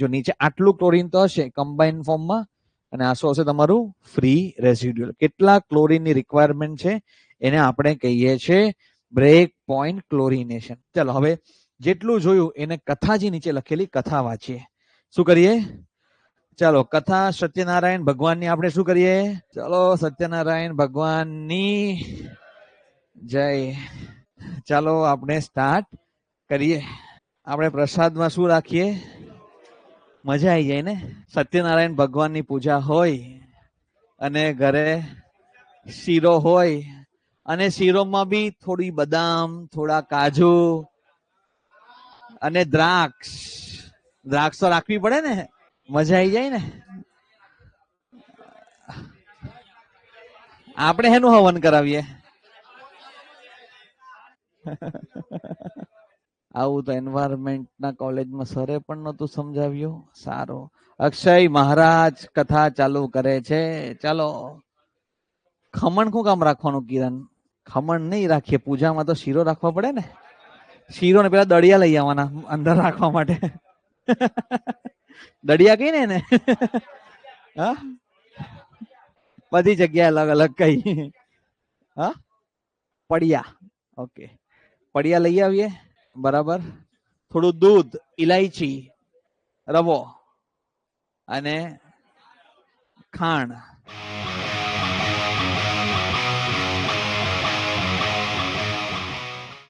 જો નીચે આટલું ક્લોરીન તો હશે કમ્બાઇન ફોર્મમાં, અને આ શું હશે તમારું ફ્રી રેસિડ્યુઅલ. કેટલા ક્લોરીનની રિક્વાયરમેન્ટ છે એને આપણે કહીએ છીએ બ્રેક પોઈન્ટ ક્લોરિનેશન. ચાલો હવે જેટલું જોયું એને કથા જે નીચે લખેલી કથા વાંચીએ. શું કરીએ? ચાલો કથા સત્યનારાયણ ભગવાનની આપણે શું કરીએ? ચાલો સત્યનારાયણ ભગવાનની જય. ચાલો આપણે સ્ટાર્ટ કરીએ. આપણે પ્રસાદમાં શું રાખીએ? મજા આવી જાય ને. સત્યનારાયણ ભગવાનની પૂજા હોય અને ઘરે શીરો હોય, અને શીરોમાં બી થોડી બદામ, થોડા કાજુ અને દ્રાક્ષ. દ્રાક્ષ તો રાખવી પડે ને, મજા આવી જાય ને. આપણે એનું હવન કરાવીએ. આવું તો એન્વાયરમેન્ટના કોલેજમાં સરે પણ નહોતું સમજાવ્યું. સારું. અક્ષય મહારાજ કથા ચાલુ કરે છે. ચાલો. ખમણ શું કામ રાખવાનું કિરણ? ખમણ નહીં રાખીએ, પૂજામાં તો શીરો રાખવા પડે ને. શીરો ને પેલા દળિયા લઈ આવવાના અંદર રાખવા માટે. દળિયા કઈ ને એને. હા, બધી જગ્યાએ અલગ અલગ કઈ. હા, પડિયા. ઓકે, પડિયા લઈ આવીએ. બરાબર. થોડું દૂધ, ઇલાયચી, રવો અને ખાંડ.